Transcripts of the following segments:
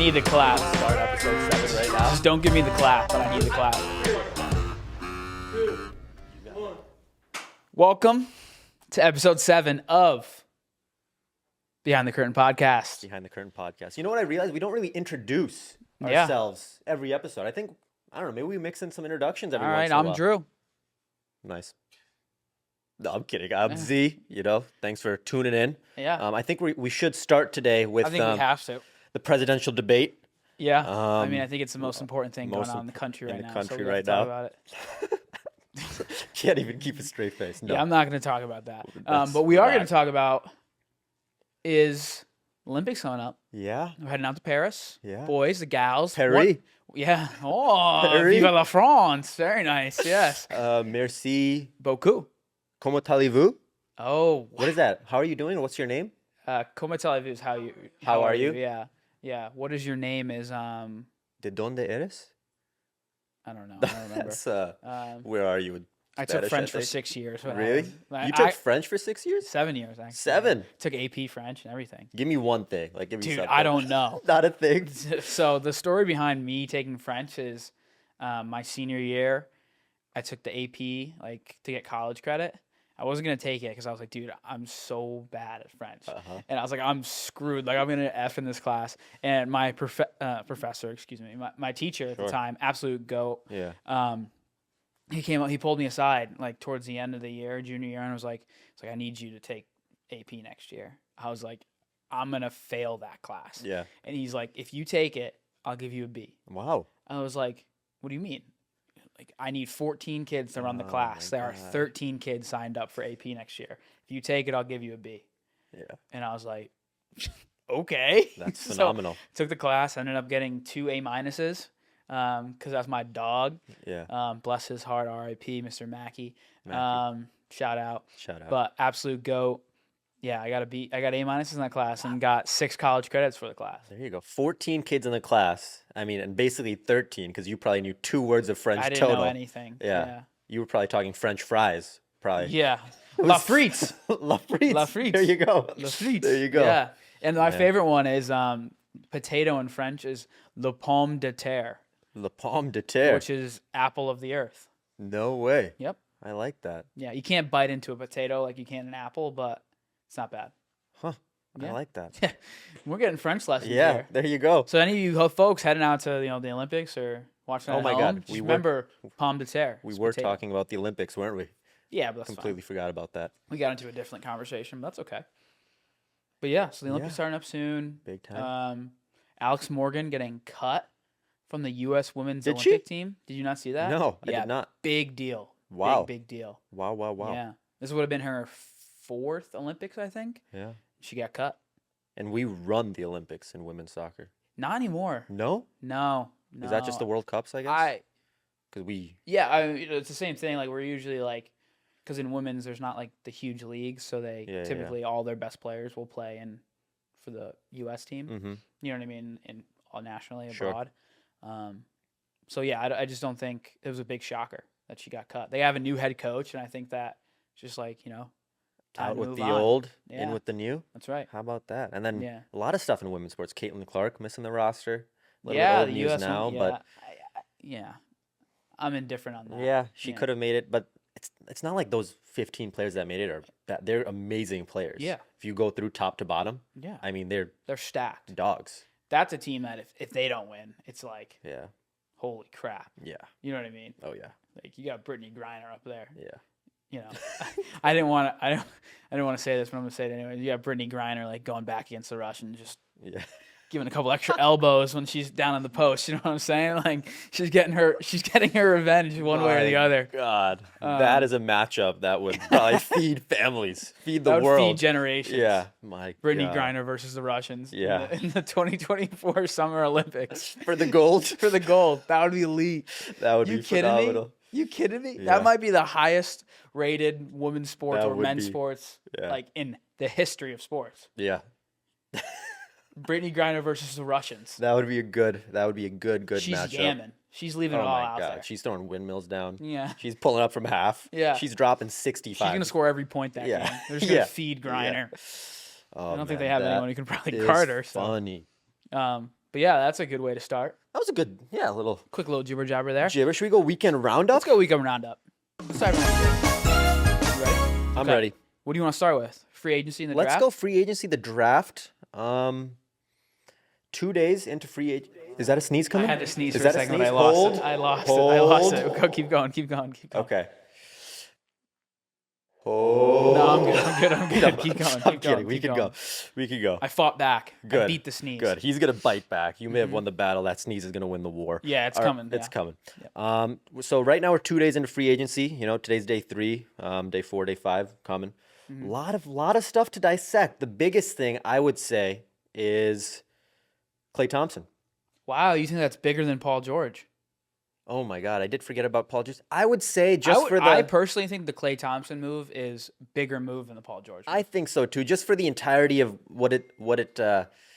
need the clap. Start episode 7 right now. Just don't give me the clap, but I need the clap. Welcome to episode 7 of Behind the Curtain Podcast. Behind the Curtain Podcast. You know what I realized? We don't really introduce ourselves every episode. I think, I don't know, maybe we mix in some introductions every once in a while. All right, I'm Drew. Nice. No, I'm kidding. I'm Z. Thanks for tuning in. Yeah. I think we should start today with I think we have to. the presidential debate. Yeah. I think it's the most important thing going on in the country right now. About it. Can't even keep a straight face. No. Yeah, I'm not going to talk about that. But we are going to talk about is Olympics coming up. Yeah. We're heading out to Paris. Yeah. Boys, the gals. Paris. Yeah. Oh, Paris. Viva la France. Very nice. Yes. Merci Beaucoup. Comment allez-vous? Oh. What is that? How are you doing? What's your name? Comment allez-vous is how are you? Yeah. Yeah. What is your name is De donde eres? I don't know. I don't remember. That's where are you? I took French for 6 years. Really? You took French for 6 years? 7 years, actually. 7? Took AP French and everything. Give me one thing. Give me something. I don't know. Not a thing. So the story behind me taking French is my senior year, I took the AP to get college credit. I wasn't going to take it because I was like, dude, I'm so bad at French. And I was like, I'm screwed. I'm going to F in this class. And my professor, my teacher at the time, absolute goat. Yeah. He came up, he pulled me aside towards the end of the year, junior year, and was like, I need you to take AP next year. I was like, I'm going to fail that class. Yeah. And he's like, if you take it, I'll give you a B. Wow. I was like, what do you mean? I need 14 kids to run the class. There are 13 kids signed up for AP next year. If you take it, I'll give you a B. Yeah. And I was like, okay. That's phenomenal. Took the class, ended up getting 2 A minuses. Because that's my dog. Yeah. Bless his heart, R.I.P. Mr. Mackey. Shout out. But absolute goat. Yeah, I got A minuses in that class and got 6 college credits for the class. There you go. 14 kids in the class. and basically 13 because you probably knew 2 words of French total. I didn't know anything. Yeah. You were probably talking French fries, probably. Yeah. La frites. La frites. La frites. There you go. La frites. There you go. Yeah. And my favorite one is potato in French is le pomme de terre. Le pomme de terre. Which is apple of the earth. No way. Yep. I like that. Yeah, you can't bite into a potato like you can an apple, but it's not bad. Huh. Yeah. I like that. Yeah. We're getting French lessons here. There you go. So any of you folks heading out to the Olympics or watching at home, God. Remember pomme de terre. We were talking about the Olympics, weren't we? Yeah, but that's completely forgot about that. We got into a different conversation, but that's okay. But yeah, so the Olympics starting up soon. Big time. Alex Morgan getting cut from the U.S. Women's Olympic team. Did you not see that? No, I did not. Big deal. Wow. Big deal. Wow. Yeah. This would have been her 4th Olympics, I think. Yeah. She got cut. And we run the Olympics in women's soccer. Not anymore. No? No. Is that just the World Cups, I guess? Because we... Yeah, it's the same thing. We're usually because in women's there's not the huge leagues, so they typically all their best players will play for the U.S. team. Mm-hmm. You know what I mean? All nationally abroad. So yeah, I just don't think it was a big shocker that she got cut. They have a new head coach, and I think that just time out to with move the on. old, Yeah. in with the new. That's right. How about that? And then a lot of stuff in women's sports. Caitlin Clark missing the roster. The news U.S. now, but I'm indifferent on that. Yeah, she could have made it, but it's not like those 15 players that made it are bad. They're amazing players. Yeah. If you go through top to bottom, yeah, they're stacked. Dogs. That's a team that if they don't win, it's yeah, holy crap. Yeah. You know what I mean? Oh yeah. You got Brittany Griner up there. Yeah. I didn't want to say this, but I'm gonna say it anyway. You got Brittany Griner going back against the Russians, just giving a couple extra elbows when she's down in the post. You know what I'm saying? She's getting her revenge one way or the other. God, that is a matchup that would probably feed families, feed the world, feed generations. Yeah, Brittany Griner versus the Russians. Yeah, in the 2024 Summer Olympics for the gold. For the gold, that would be elite. That would be phenomenal. Me? You kidding me? Yeah. That might be the highest rated women's sports or men's sports in the history of sports. Yeah. Brittany Griner versus the Russians. That would be a good matchup. She's gammon. She's leaving it all out there. She's throwing windmills down. Yeah. She's pulling up from half. Yeah. She's dropping 65. She's gonna score every point that game. They're just gonna feed Griner. Oh, I don't think they have anyone who can probably guard her. So. Funny. But yeah, that's a good way to start. That was a good, little Quick little jibber jabber there. jibber. Should we go weekend roundup? Let's go weekend roundup. Let's start from you ready? I'm ready. What do you want to start with? Free agency and the draft? Let's go free agency, the draft. 2 days into free agency. Is that a sneeze coming? I had to sneeze Is for a that second, sneeze? but I lost Hold, it. I lost hold. it. Go, keep going. Okay. Oh. No, I'm good. Keep going. I'm kidding. We can go. I fought back. Good. I beat the sneeze. Good. He's gonna bite back. You may have won the battle. That sneeze is gonna win the war. Yeah, it's coming. It's yeah. coming. Yeah. So right now we're 2 days into free agency. Today's day 3, day 4, day 5 coming. Mm-hmm. Lot of stuff to dissect. The biggest thing I would say is Klay Thompson. Wow, you think that's bigger than Paul George? Oh my God, I did forget about Paul George. I would say I personally think the Klay Thompson move is bigger move than the Paul George move. I think so too. Just for the entirety of what it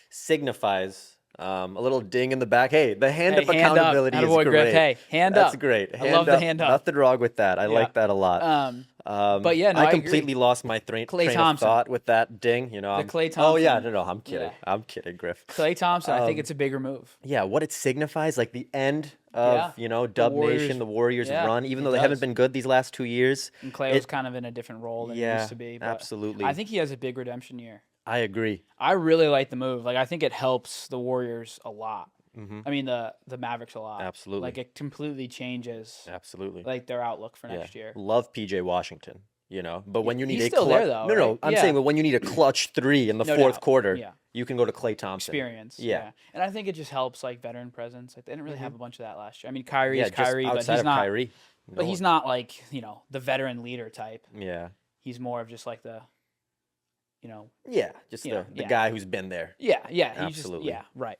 signifies. A little ding in the back. Hey, the hand up accountability is great. Griff. Hey, hand up. That's great. I love the hand up. Nothing wrong with that. I like that a lot. But yeah, no, I I completely agree. lost my train of thought with that ding. Klay Thompson. Oh yeah, no, I'm kidding. Yeah. I'm kidding, Griff. Klay Thompson, I think it's a bigger move. Yeah, what it signifies, like the end of Dub Nation, the Warriors run. Even though they haven't been good these last 2 years, and Klay was kind of in a different role than he used to be. But absolutely. I think he has a big redemption year. I agree. I really like the move. Like I think it helps the Warriors a lot. Mm-hmm. I mean the Mavericks a lot. Absolutely. Like it completely changes. Absolutely. Like their outlook for next year. Love PJ Washington. But when you need he's a still there though. no, right? I'm saying, but when you need a clutch 3 in the fourth quarter, you can go to Klay Thompson. Experience. Yeah. And I think it just helps like veteran presence. Like they didn't really have a bunch of that last year. I mean, Kyrie is just Kyrie, but outside he's of not. Kyrie. But he's not like the veteran leader type. Yeah. He's more of just like the. Yeah, just the guy who's been there. Yeah. Absolutely. Right.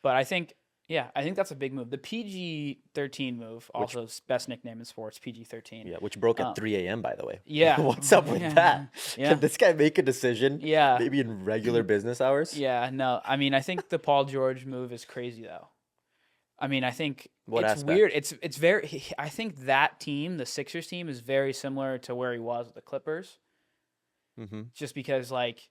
But I think that's a big move. The PG-13 move, also best nickname in sports, PG-13. Yeah, which broke at 3 a.m., by the way. Yeah. What's up with that? Yeah. Can this guy make a decision? Yeah. Maybe in regular business hours? Yeah, no. I mean, I think the Paul George move is crazy, though. I mean, I think aspect? Weird. It's very – I think that team, the Sixers team, is very similar to where he was with the Clippers. Mm-hmm. Just because, like,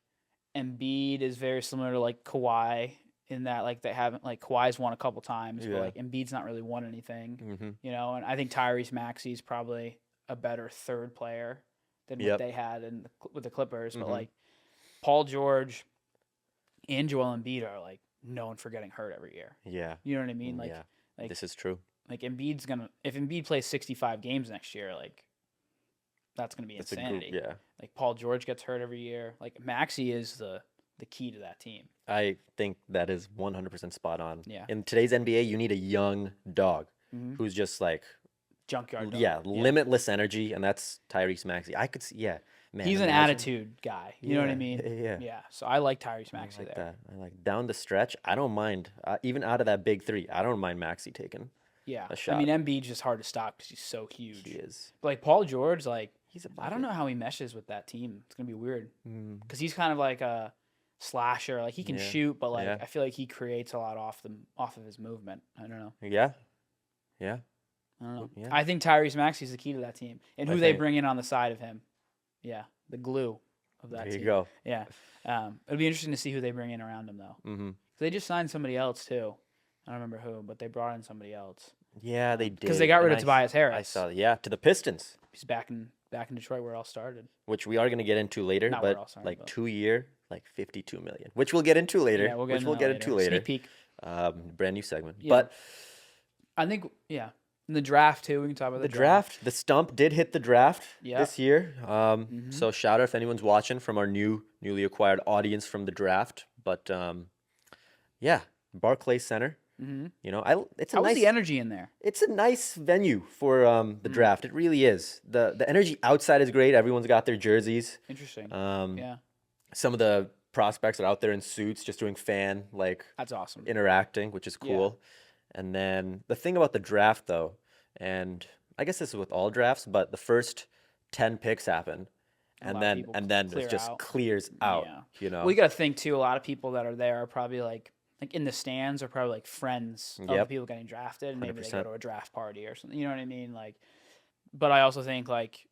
Embiid is very similar to, like, Kawhi in that, like, they haven't – like, Kawhi's won a couple times, but, like, Embiid's not really won anything, and I think Tyrese Maxey's probably a better third player than what they had with the Clippers. But, like, Paul George and Joel Embiid are, like, known for getting hurt every year. Yeah. You know what I mean? Like, this is true. Like, Embiid's going to – if Embiid plays 65 games next year, like, that's going to be insanity. Like, Paul George gets hurt every year. Like, Maxey is the key to that team. I think that is 100% spot on. Yeah. In today's NBA, you need a young dog who's just like junkyard dog. Yeah, limitless energy, and that's Tyrese Maxey. I could see, man. He's an attitude guy. You know what I mean? Yeah. So I like Tyrese Maxey I like there. that. I like down the stretch. I don't mind even out of that big 3. I don't mind Maxey taking a shot. I mean, Embiid's just hard to stop because he's so huge. He is. But like Paul George, like I don't know how he meshes with that team. It's gonna be weird because he's kind of like a slasher. Like he can shoot, but like I feel like he creates a lot off of his movement. I don't know. Yeah. I don't know. Yeah. I think Tyrese Maxey's the key to that team, and who they bring in on the side of him. Yeah, the glue of that team. There you go. Yeah. It'll be interesting to see who they bring in around him though. Mm-hmm. They just signed somebody else too. I don't remember who, but they brought in somebody else. Yeah, they did. Because they got rid of Tobias Harris. I saw that. To the Pistons. He's back in Detroit where it all started. Which we are going to get into later, Not but where it all started, like but 2 year, like $52 million, which we'll get into later. Yeah, we'll get into later. Sneak peek. Brand new segment. Yeah. But I think, in the draft too, we can talk about the draft. The stump did hit the draft this year. Mm-hmm. So shout out if anyone's watching from our newly acquired audience from the draft. But Barclays Center. Mm-hmm. It's How was the energy in there? It's a nice venue for the draft. It really is. The energy outside is great. Everyone's got their jerseys. Interesting. Some of the prospects are out there in suits, just doing that's awesome. Interacting, which is cool. Yeah. And then the thing about the draft, though, and I guess this is with all drafts, but the first 10 picks happen, and then it just clears out. Yeah. Well, you got to think too. A lot of people that are there are probably like in the stands are probably like friends of the people getting drafted, and maybe 100%. They go to a draft party or something. You know what I mean? Like, but I also think like,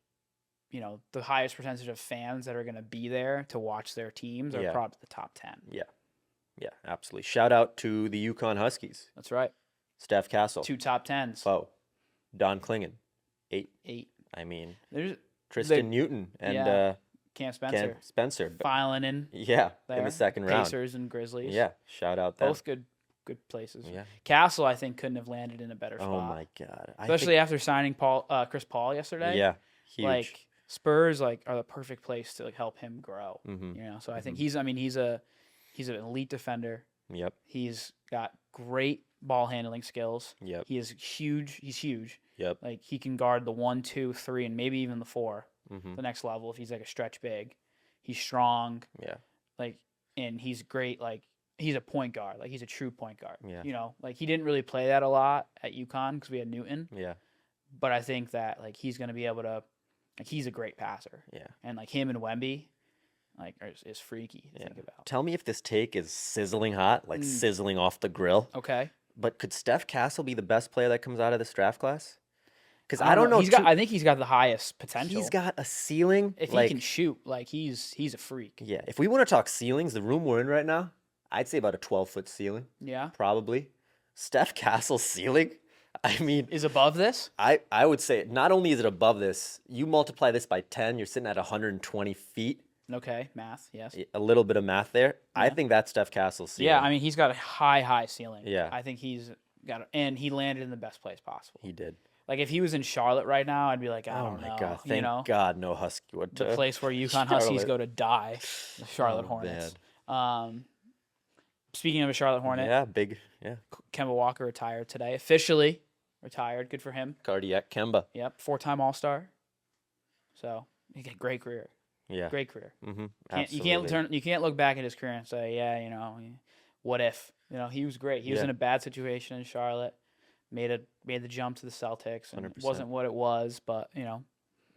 the highest percentage of fans that are going to be there to watch their teams are probably the top 10. Yeah. Yeah, absolutely. Shout out to the Yukon Huskies. That's right. Steph Castle. 2 top 10s. Oh, Don Klingen. 8. 8. I mean, There's Tristan Newton and Cam Spencer. Cam Spencer. Filing in. Yeah, there. in the second round. Pacers and Grizzlies. Yeah, shout out them. Both good places. Yeah. Castle, I think, couldn't have landed in a better spot. Oh my God. Especially after signing Chris Paul yesterday. Yeah, huge. Like Spurs are the perfect place to help him grow. Mm-hmm. You know, so I think he's an elite defender. Yep. He's got great ball handling skills. Yep. He is huge. He's huge. Yep. Like he can guard the 1, 2, 3, and maybe even the 4, Mm-hmm. the next level if he's like a stretch big. He's strong. Yeah. Like, and he's great. Like he's a point guard. Like he's a true point guard. Yeah. You know, like he didn't really play that a lot at UConn because we had Newton. Yeah. But I think that like he's going to be able to. Like he's a great passer. Yeah. And like him and Wemby, like is freaky to think about. Tell me if this take is sizzling hot, like sizzling off the grill. Okay. But could Steph Castle be the best player that comes out of this draft class? Because I don't know. I think he's got the highest potential. He's got a ceiling. If he can shoot, like he's a freak. Yeah. If we want to talk ceilings, the room we're in right now, I'd say about a 12-foot ceiling. Yeah. Probably. Steph Castle's ceiling, I mean, is above this. I would say not only is it above this, you multiply this by 10, you're sitting at 120 feet. Okay, math, yes. A little bit of math there. Yeah. I think that's Steph Castle's ceiling. Yeah, I mean he's got a high ceiling. Yeah. I think and he landed in the best place possible. He did. Like if he was in Charlotte right now, I'd be like, I don't know. Oh my God! Thank God, no Husky would. The place where UConn Huskies go to die, the Charlotte Hornets. Man. Speaking of a Charlotte Hornet, Kemba Walker retired today. Officially retired. Good for him. Cardiac Kemba. Yep, 4-time All-Star. So he had a great career. Yeah, great career. Mm-hmm. You can't look back at his career and say, yeah, you know, what if? You know, he was great. He was in a bad situation in Charlotte. Made the jump to the Celtics, and 100%. It wasn't what it was, but you know.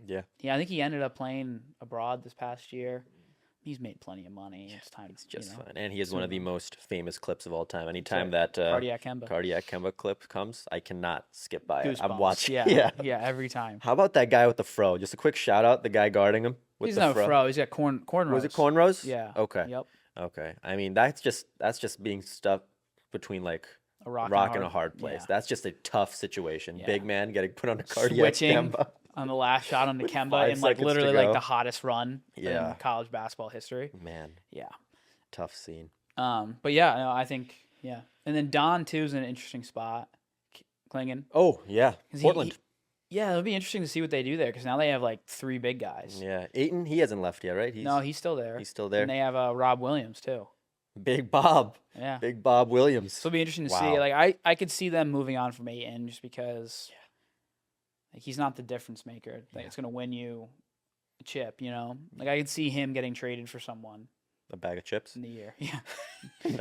Yeah. I think he ended up playing abroad this past year. He's made plenty of money. It's time. He's just fine, and he has one of the most famous clips of all time. Anytime that Cardiac Kemba clip comes, I cannot skip by it. Goosebumps. I'm watching. Yeah, every time. How about that guy with the fro? Just a quick shout out, the guy guarding him with he's the not fro. a fro. He's got cornrows. Was it cornrows? Yeah. Okay. Yep. Okay. I mean, that's just being stuck between like a rock and a hard place. Yeah. That's just a tough situation. Yeah. Big man getting put on a cardiac Kemba. On the last shot on the Kemba in like literally like the hottest run in college basketball history. Man. Yeah. Tough scene. But yeah, no, I think and then Don too is in an interesting spot. Klingen. Oh yeah. Portland. It'll be interesting to see what they do there because now they have like 3 big guys. Yeah, Ayton, he hasn't left yet, right? No, he's still there. He's still there. And they have Rob Williams too. Big Bob. Yeah. Big Bob Williams. So it'll be interesting to see. Like I could see them moving on from Ayton just because like, he's not the difference maker. Like, it's gonna win you a chip, you know? Like I could see him getting traded for someone. A bag of chips? In the year. Yeah.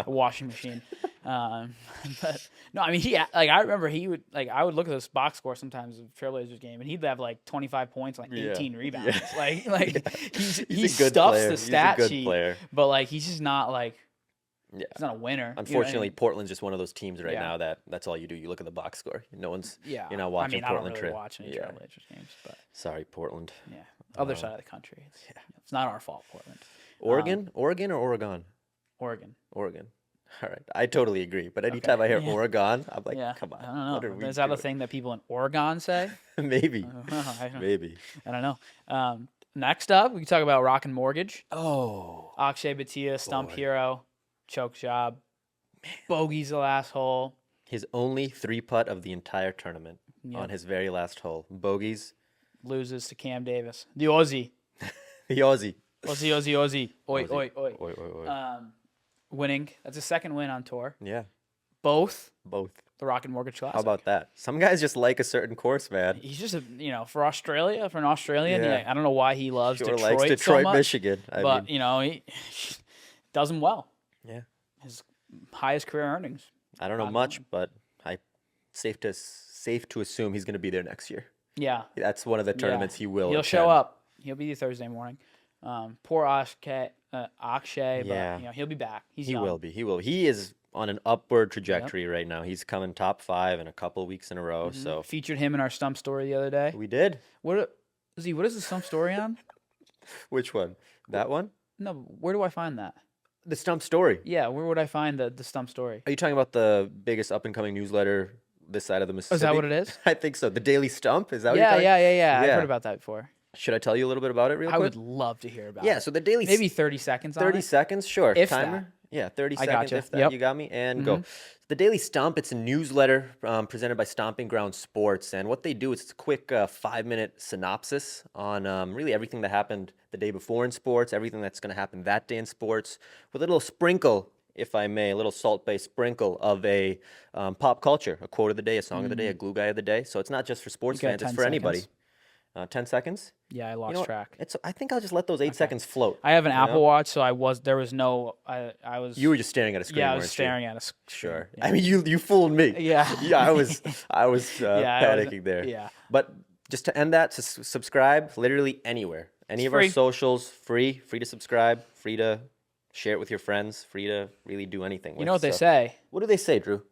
A washing machine. But no, I mean I remember he would I would look at this box score sometimes of Trailblazers game and he'd have like 25 points, like 18 rebounds. Yeah. He stuffs the stat sheet. Player. But like he's just not like he's not a winner. Unfortunately, Portland's just one of those teams right now that's all you do. You look at the box score. No one's you're not watching Portland. I don't really watch any Trailblazers games, but sorry, Portland. Yeah. Other side of the country. It's not our fault, Portland. Oregon or Oregon? Oregon. All right, I totally agree. But anytime I hear Oregon, I'm like, come on. I don't know. Is that a thing that people in Oregon say? Maybe. Maybe. I don't know. Next up, we can talk about Rock and Mortgage. Oh. Akshay Bhatia, Stump Hero, choke job. Man. Bogey's the last hole. His only 3-putt of the entire tournament on his very last hole. Bogeys. Loses to Cam Davis. The Aussie. The Aussie. Aussie. Oi. Winning. That's his second win on tour. Yeah. Both. The Rock and Mortgage Classic. How about that? Some guys just like a certain course, man. He's just for Australia, for an Australian. I don't know why he loves Detroit likes Detroit, so much, Michigan. But he does him well. Yeah. His highest career earnings. I don't know much, but safe to assume he's going to be there next year. Yeah. That's one of the tournaments he will. He'll show up. He'll be there Thursday morning. Poor Akshay, but he'll be back. He will be. He is on an upward trajectory right now. He's coming top 5 in a couple weeks in a row. Mm-hmm. So featured him in our Stump story the other day. We did. What is the Stump story on? Which one? That one? No, where do I find that? The Stump story. Yeah, where would I find the Stump story? Are you talking about the biggest up-and-coming newsletter this side of the Mississippi? Is that what it is? I think so. The Daily Stump? Is that what you're talking about? Yeah. I've heard about that before. Should I tell you a little bit about it real quick? I would love to hear about it. Yeah, so the Daily Maybe 30 seconds on 30 it? seconds, sure. If Timer? that. Yeah, 30 I seconds gotcha. if that. Yep. You got me? And go. The Daily Stump, it's a newsletter presented by Stomping Ground Sports. And what they do is it's a quick 5-minute synopsis on really everything that happened the day before in sports, everything that's going to happen that day in sports, with a little sprinkle, if I may, a little salt-based sprinkle of a pop culture, a quote of the day, a song of the day, a glue guy of the day. So it's not just for sports fans, it's for anybody. 10 seconds? Yeah, I lost track. I think I'll just let those 8 seconds float. I have an Apple Watch, so I was You were just staring at a screen. Yeah, I was staring at a screen. Sure. Yeah. I mean, you fooled me. Yeah. Yeah, I was panicking there. Yeah. But just to end that, to subscribe literally anywhere. Any of our socials, free to subscribe, free to share it with your friends, free to really do anything with. You know what they say? What do they say, Drew?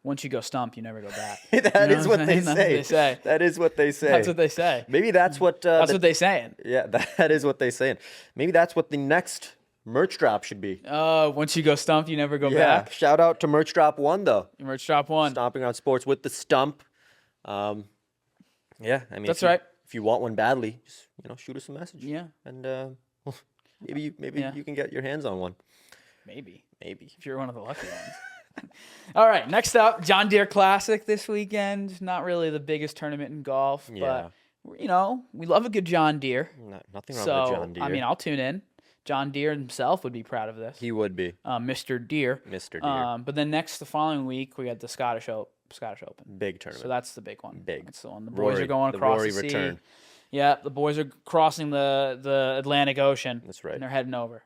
Once you go stump, you never go back. That is what they say. That is what they say. That's what they say. Maybe that's what... that's what they saying. Yeah, that is what they saying. Maybe that's what the next merch drop should be. Once you go stump, you never go back. Shout out to Merch Drop 1, though. Merch Drop 1. Stomping Around Sports with the stump. Yeah, I mean... That's right. If you want one badly, just, shoot us a message. Yeah. And maybe you can get your hands on one. Maybe. If you're one of the lucky ones. All right, next up, John Deere Classic this weekend. Not really the biggest tournament in golf, but we love a good John Deere. Nothing wrong with John Deere. I mean, I'll tune in. John Deere himself would be proud of this. He would be. Mr. Deere. Mr. Deere. But then the following week, we got the Scottish Open. Big tournament. So that's the big one. Big. That's the one. The boys are going across the sea. Return. Yeah, the boys are crossing the Atlantic Ocean. That's right. And they're heading over.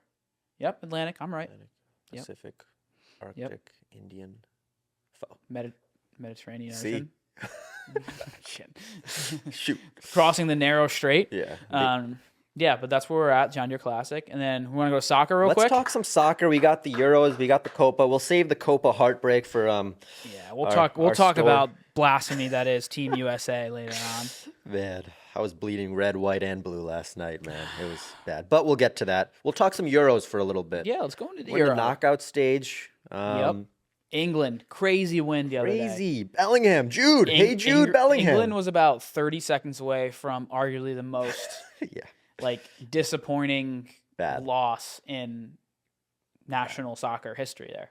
Yep, Atlantic. I'm right. Atlantic, Pacific, Arctic, Indian. Mediterranean Ocean. Shit. Shoot. Crossing the narrow strait. Yeah. Yeah, but that's where we're at, John Deere Classic. And then we want to go soccer real quick. Let's talk some soccer. We got the Euros, we got the Copa. We'll save the Copa heartbreak for we'll talk about blasphemy that is Team USA later on. Man, I was bleeding red, white, and blue last night, man. It was bad. But we'll get to that. We'll talk some Euros for a little bit. Yeah, let's go into the We're in the knockout stage. England, crazy win the other day. Crazy. Bellingham, Jude. Hey, Jude Bellingham. England was about 30 seconds away from arguably the most disappointing loss in national soccer history there.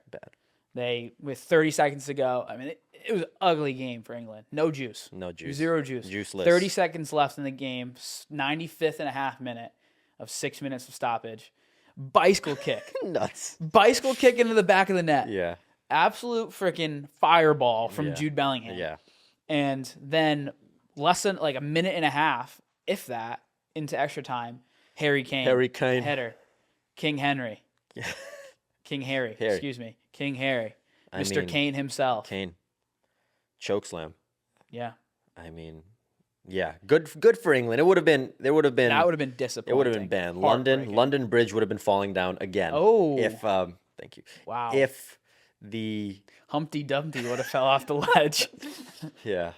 Bad. With 30 seconds to go, I mean, it was an ugly game for England. No juice. Zero juice. Juiceless. 30 seconds left in the game, 95th and a half minute of 6 minutes of stoppage. Bicycle kick. Nuts. Bicycle kick into the back of the net. Yeah. Absolute freaking fireball from Jude Bellingham. Yeah. And then less than a minute and a half, if that, into extra time, Harry Kane. Header. King Henry. King Harry. Excuse me. King Harry. Mr. Kane himself. Kane. Chokeslam. Yeah. I mean, yeah. Good for England. That would have been That would have been disappointing. It would have been banned. London Bridge would have been falling down again. Oh. If thank you. Wow. If the Humpty Dumpty would have fell off the ledge. Yeah.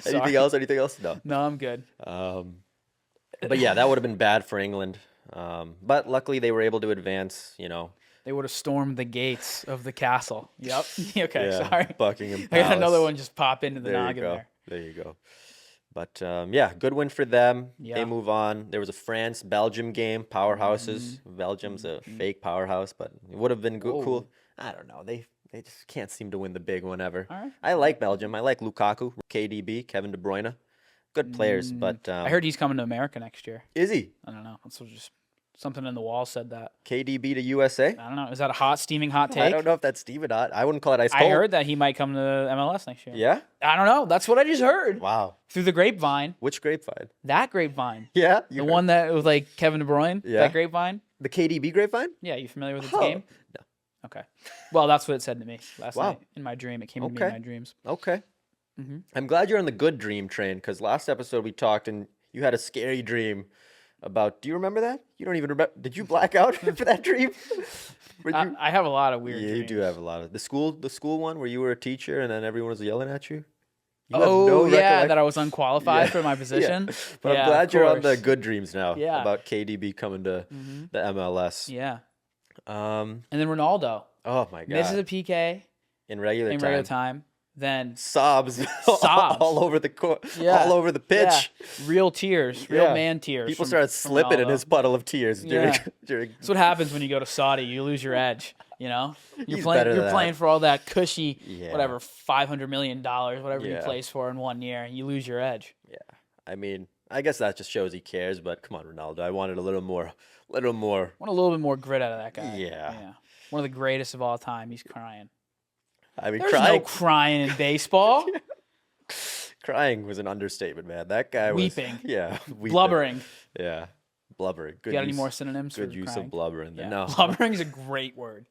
Anything else? No, I'm good. But yeah, that would have been bad for England. But luckily they were able to advance, They would have stormed the gates of the castle. Yep. Okay, yeah, sorry. Buckingham Palace. I got another one just pop into the noggin there. There you go. But good win for them. Yeah. They move on. There was a France-Belgium game, powerhouses. Belgium's a fake powerhouse, but it would have been cool. I don't know. They just can't seem to win the big one ever. All right. I like Belgium. I like Lukaku, KDB, Kevin De Bruyne. Good players, but... I heard he's coming to America next year. Is he? I don't know. That's just something in the wall said that. KDB to USA? I don't know. Is that a steaming hot take? I don't know if that's steaming hot. I wouldn't call it ice cold. I heard that he might come to MLS next year. Yeah? I don't know. That's what I just heard. Wow. Through the grapevine. Which grapevine? That grapevine. Yeah? The one that was like Kevin De Bruyne? Yeah. That grapevine? The KDB grapevine? Yeah. You familiar with this game? No. Okay. Well, that's what it said to me last night in my dream. It came to me in my dreams. Okay. I'm glad you're on the good dream train, because last episode we talked and you had a scary dream about... Do you remember that? You don't even remember... Did you black out for that dream? I have a lot of weird dreams. You do have a lot of... The school one where you were a teacher and then everyone was yelling at you? That I was unqualified for my position. Yeah. But I'm glad you're on the good dreams now about KDB coming to the MLS. Yeah. And then Ronaldo Oh my misses a God. PK In regular in regular time. time. Then Sobs sobs. all over the court, Yeah. all over the Yeah. pitch. Real tears, real man tears. People from, started from slipping in Ronaldo. his puddle of tears during Yeah. during. That's what happens when you go to Saudi. You lose your edge. You're He's playing. better You're than playing that. for all that cushy, Yeah. whatever, $500 million, whatever he Yeah. plays for in 1 year. You lose your edge. Yeah. I mean, I guess that just shows he cares. But come on, Ronaldo. I wanted a little more, little more. Want a little bit more grit out of that guy. Yeah. One of the greatest of all time. He's crying. I mean, There's no crying in baseball. Crying was an understatement, man. That guy was Weeping. Yeah, weeping. Blubbering. Yeah, blubbering. Good You got use, any more synonyms Good for use crying? of blubbering. Yeah. No, Blubbering is a great word.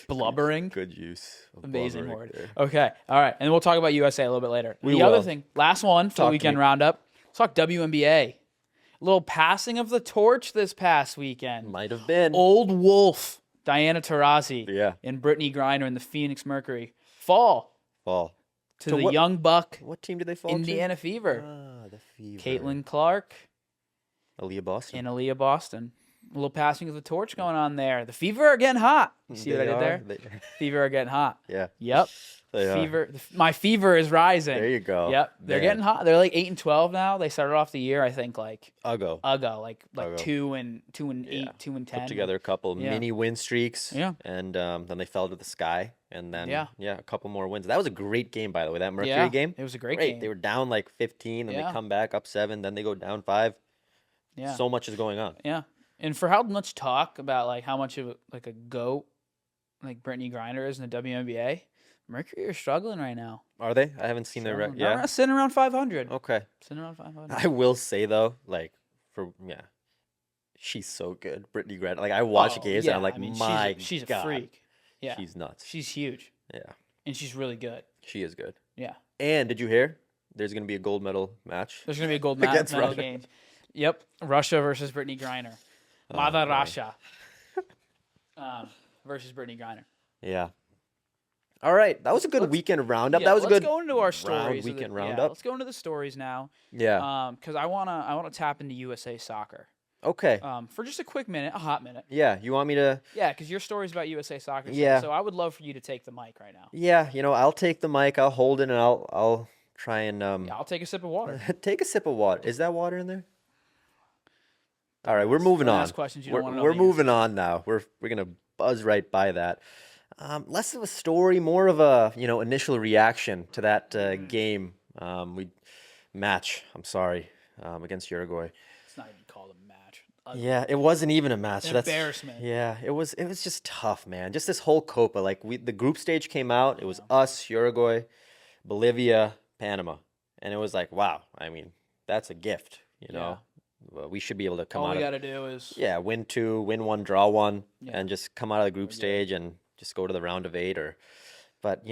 Blubbering. Good use. Of Amazing blubbering word. there. Okay. All right. And we'll talk about USA a little bit later. We the other will. thing, last one for Talk the to weekend me. roundup. Let's talk WNBA. A little passing of the torch this past weekend. Might have been. Old Wolf, Diana Taurasi, Yeah. and Brittany Griner in the Phoenix Mercury fall Fall. to To the what- young buck What team did they fall Indiana to? Fever. Ah, the Fever. Caitlin Clark Aaliyah Boston. and Aaliyah Boston. A little passing of the torch going on there. The Fever are getting hot. You see what I did there? Fever are getting hot. Yeah. Yep. They are. Fever. My fever is rising. There you go. Yep. They're Man. getting hot. They're like 8-12 now. They started off the year, I think, like Uggo. like Uggo. 2 and 8, Yeah. 2 and 10. Put together a couple Yeah. mini win streaks. Yeah. And then they fell to the sky. And then, Yeah. a couple more wins. That was a great game, by the way. That Mercury Yeah, game. it was a great game. They were down like 15, then Yeah. they come back up 7, then they go down 5. Yeah. So much is going on. Yeah. And for how much talk about like how much of like a goat like Brittany Griner is in the WNBA, Mercury are struggling right now. Are they? I haven't seen their Struggling. record. Yeah. They're sitting around 500. Okay. Sitting around 500. I will say though, like she's so good, Brittany Grant. Like I watch games and I'm like, my she's a God, freak. Yeah. she's nuts. She's huge. Yeah, And she's really good. she is good. Yeah. And did you hear? There's gonna be a gold medal match. There's going to be a gold Against medal Russia. game. Yep. Russia versus Brittany Griner. Mother boy. Russia. Versus Brittany Griner. Yeah. All right, that was a good weekend roundup. Yeah, That was a let's good go into our stories. weekend Yeah, roundup. let's go into the stories now. Yeah. Because I wanna tap into USA Soccer. Okay. For just a quick minute, a hot minute. Yeah. You want me to? Yeah, because your story's about USA Soccer. Yeah. So I would love for you to take the mic right now. Yeah. I'll take the mic. I'll hold it, and I'll try and Yeah, I'll take a sip of water. take a sip of water. Is that water in there? All right, we're moving Don't on. ask questions you don't wanna know We're the moving on now. We're gonna buzz right by that. Less of a story, more of a initial reaction to that game. Match. I'm sorry, against Uruguay. It's not even called a match. Yeah, it wasn't even a match. An That's embarrassment. Yeah, it was just tough, man. Just this whole Copa, like the group stage came out. It was us, Uruguay, Bolivia, Panama, and it was like, wow. I mean, that's a gift. Well, we should be able to come All out. we got to do is Win 2, win 1, draw 1, Yeah. and just come out of the group stage and just go to the round of 8. But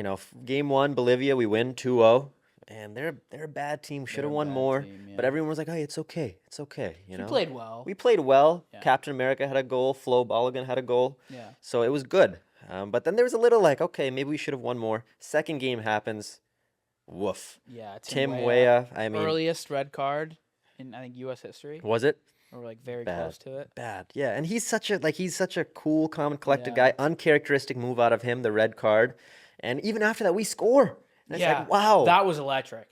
game 1, Bolivia, we win 2-0, and they're a bad team. Should have a won bad more. team, yeah. But everyone was like, "Hey, it's okay, it's okay." we played well. We played well. Yeah. Captain America had a goal. Flo Balogun had a goal. Yeah. So it was good. But then there was a little like, okay, maybe we should have won more. Second game happens. Woof. Yeah. Tim Weah. I mean, earliest red card in I think U.S. history. was it? Or like very Bad. close to it. Bad. Yeah, and he's such a cool, calm, and collected Yeah. guy. Uncharacteristic move out of him, the red card. And even after that, we score. And it's like, wow. That was electric.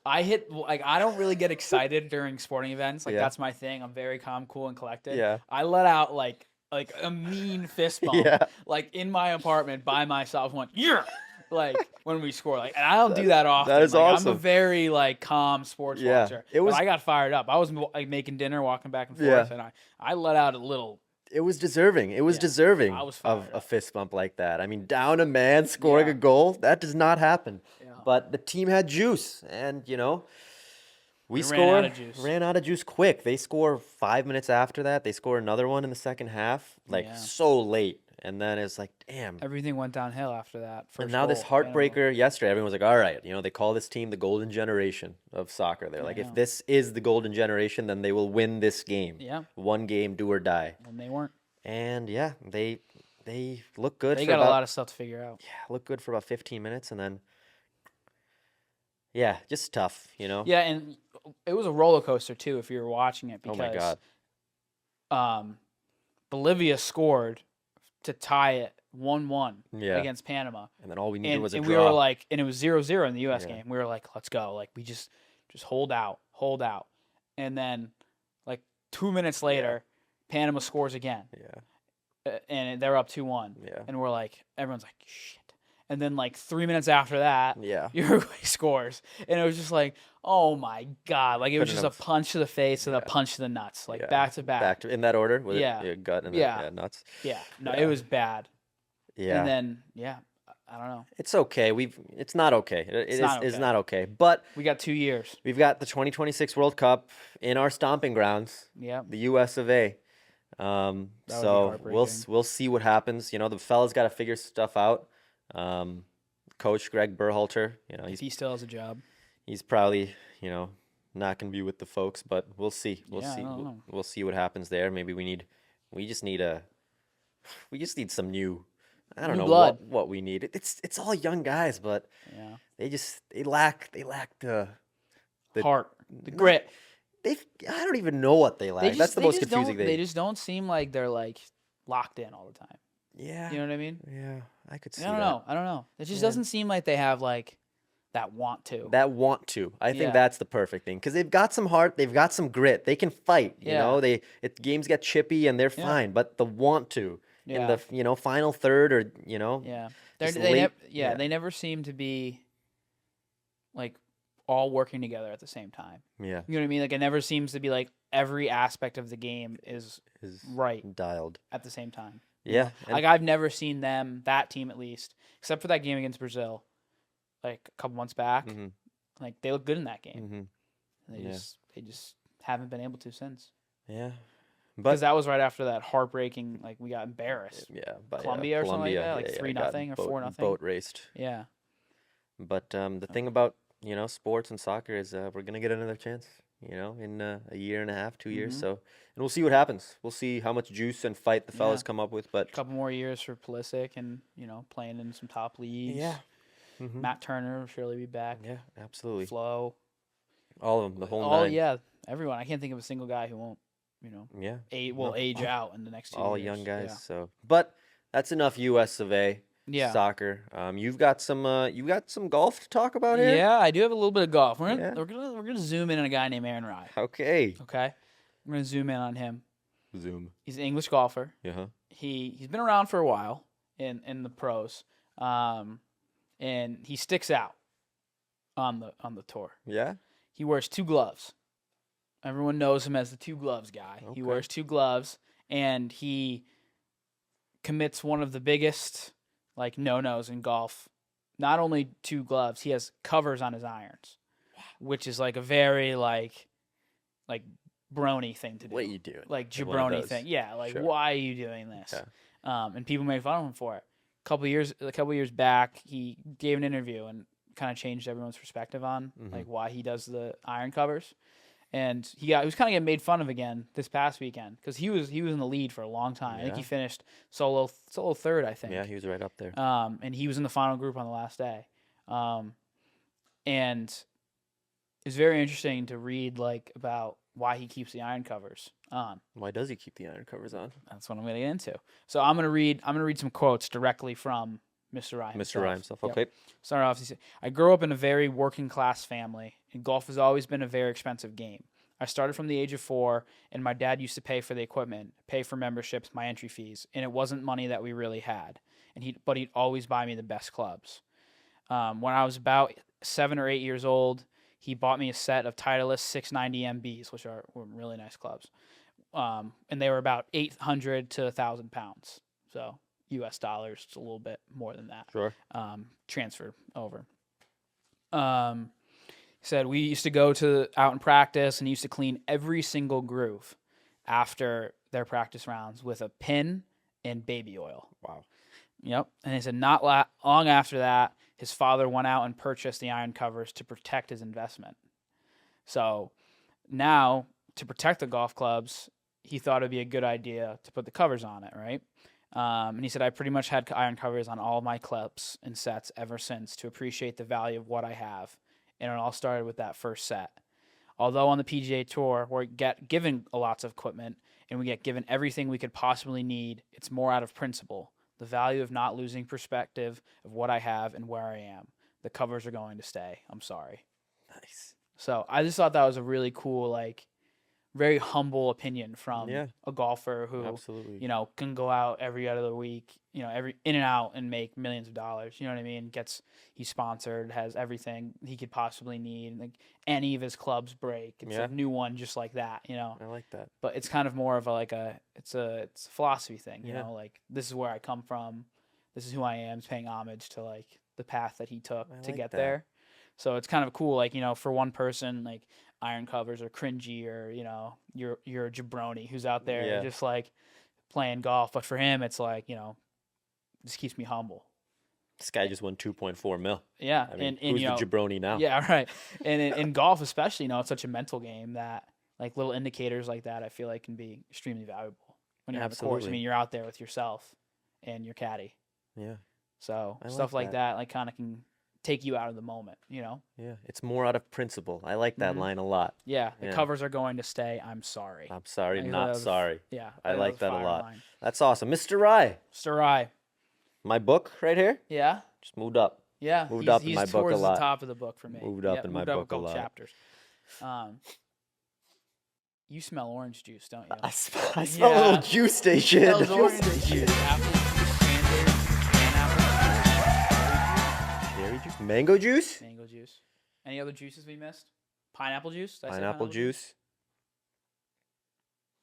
I don't really get excited during sporting events. Like Yeah. that's my thing. I'm very calm, cool, and collected. Yeah. I let out like a mean fist bump. Yeah. Like in my apartment by myself. Went yeah. Like when we score. Like and I don't do that often. that is like, I'm a awesome. very like calm sports Yeah. watcher. It was- But I got fired up. I was like making dinner, walking back and forth, Yeah. and I let out a little. It was deserving. It was Yeah, deserving I was of fired a up. fist bump like that. I mean, down a man scoring Yeah. a goal, that does not happen. Yeah. But the team had juice, and we ran out scored. of juice. Ran out of juice quick. They score 5 minutes after that. They score another one in the second half, like Yeah. so late. And then it's like, damn. Everything went downhill after that. And now this heartbreaker yesterday, everyone was like, all right, they call this team the golden generation of soccer. They're like, Yeah. if this is the golden generation, then they will win this game. Yeah. One game, do or die. And they weren't. And yeah, they look good. They for got about, a lot of stuff to figure out. Yeah, look good for about 15 minutes, and then yeah, just tough, Yeah, and it was a roller coaster too if you were watching it Oh because my God. Bolivia scored to tie it 1-1 Yeah. against Panama. And then all we needed was a and draw. we were like, and it was 0-0 in the U.S. game. We were like, let's go. Like, we just hold out. And then, like, 2 minutes later, Panama scores again. Yeah. And they're up 2-1. Yeah. And we're like, everyone's like, shit. And then, like, 3 minutes after that, Uruguay scores. And it was just like, oh, my God. Like, it was just a punch to the face and a punch to the nuts. Like, back to back. In that order? Was Yeah. it gut and nuts? Yeah. No, it was bad. Yeah. And then, I don't know. It's okay. It's not okay. It's not okay. But we got 2 years. We've got the 2026 World Cup in our stomping grounds. Yeah. The US of A. So we'll see what happens. You know, the fella's got to figure stuff out. Coach Greg Berhalter, you know, he still has a job. He's probably, you know, not going to be with the folks, but we'll see. We'll see. We'll see what happens there. Maybe we just need some new, I don't know what we need. It's all young guys, but they lack the heart, the grit. I don't even know what they lack. That's the most confusing thing. They just don't seem like they're like locked in all the time. Yeah. You know what I mean? Yeah, I could see I don't know. It just doesn't seem like they have like that want to. I think that's the perfect thing because they've got some heart, they've got some grit. They can fight. You know, games get chippy and they're fine, but the want to in the final third or they never seem to be like all working together at the same time. Yeah, you know what I mean. Like it never seems to be like every aspect of the game is right dialed at the same time. Yeah. Like I've never seen that team at least, except for that game against Brazil, like a couple months back. Mm-hmm. Like they look good in that game. Mm-hmm. They just haven't been able to since. Yeah. Because that was right after that heartbreaking, like we got embarrassed. Yeah. Colombia or something like that, like 3-0 or 4-0. Boat raced. Yeah. But the thing about, sports and soccer is we're going to get another chance. In a year and a half, 2 years. So, and we'll see what happens. We'll see how much juice and fight the fellas come up with. But a couple more years for Pulisic and, playing in some top leagues. Yeah. Mm-hmm. Matt Turner will surely be back. Yeah, absolutely. Flo. All of them, the whole nine. Yeah, everyone. I can't think of a single guy who won't, age out in the next 2 years. All young guys. Yeah. So, but that's enough US of A. Yeah. Soccer. You've got some golf to talk about here? Yeah, I do have a little bit of golf. We're gonna zoom in on a guy named Aaron Rai. Okay. We're gonna zoom in on him. Zoom. He's an English golfer. Yeah. He's been around for a while in the pros. And he sticks out on the tour. Yeah. He wears 2 gloves. Everyone knows him as the 2 gloves guy. Okay. He wears 2 gloves and he commits one of the biggest no-nos in golf. Not only 2 gloves, he has covers on his irons, which is like a very like brony thing to do. What are you doing? Like jabroni thing. Yeah, like why are you doing this? Okay. And people make fun of him for it. A couple years back, he gave an interview and kind of changed everyone's perspective on like why he does the iron covers. And he was kind of getting made fun of again this past weekend because he was in the lead for a long time. I think he finished solo third, I think. Yeah, he was right up there. And he was in the final group on the last day. And it's very interesting to read about why he keeps the iron covers on. Why does he keep the iron covers on? That's what I'm going to get into. So I'm going to read some quotes directly from Mr. Rai himself. Mr. Rai himself, okay. Yep. Start off, he said, I grew up in a very working class family, and golf has always been a very expensive game. I started from the age of 4, and my dad used to pay for the equipment, pay for memberships, my entry fees, and it wasn't money that we really had. But he'd always buy me the best clubs. When I was about 7 or 8 years old, he bought me a set of Titleist 690 MBs, which were really nice clubs. And they were about 800 to 1,000 pounds. So US dollars, it's a little bit more than that. Sure. Transferred over. He said, we used to go out and practice and he used to clean every single groove after their practice rounds with a pin and baby oil. Wow. Yep. And he said not long after that, his father went out and purchased the iron covers to protect his investment. So now, to protect the golf clubs, he thought it'd be a good idea to put the covers on it, right? And he said, I pretty much had iron covers on all my clubs and sets ever since to appreciate the value of what I have. And it all started with that first set. Although on the PGA Tour, we're given lots of equipment and we get given everything we could possibly need, it's more out of principle. The value of not losing perspective of what I have and where I am. The covers are going to stay. I'm sorry. Nice. So I just thought that was a really cool, like, very humble opinion from a golfer who, Absolutely. you know, can go out every other week, you know, every in and out and make millions of dollars. You know what I mean? He's sponsored, has everything he could possibly need. Like any of his clubs break, it's a new one just like that. You know, I like that. But it's kind of more of it's a philosophy thing. You know, like this is where I come from, this is who I am. It's paying homage to like the path that he took to get there. So it's kind of cool. Like, you know, for one person, like iron covers are cringy, or, you know, you're a jabroni who's out there just like playing golf. But for him, it's like, you know, this keeps me humble. This guy just won 2.4 mil. Yeah. I mean, who's you know, the jabroni now? Yeah, right. And in golf especially, you know, it's such a mental game that like little indicators like that I feel like can be extremely valuable when you're on the course. I mean, you're out there with yourself and your caddy. Yeah. So stuff like that like kind of can take you out of the moment, you know? Yeah, it's more out of principle. I like that line a lot. Yeah, the covers are going to stay. I'm sorry. I'm sorry, not sorry. Yeah. I like that a lot. Line. That's awesome. Mr. Rye. Mr. Rye. My book right here? Yeah. Just moved up. Yeah. Moved up in my book a lot. He's towards the top of the book for me. Moved up in my book a lot. Chapters. You smell orange juice, don't you? I smell a little juice station. It smells orange juice. Cherry juice? Mango juice? Mango juice. Any other juices we missed? Pineapple juice? Pineapple juice.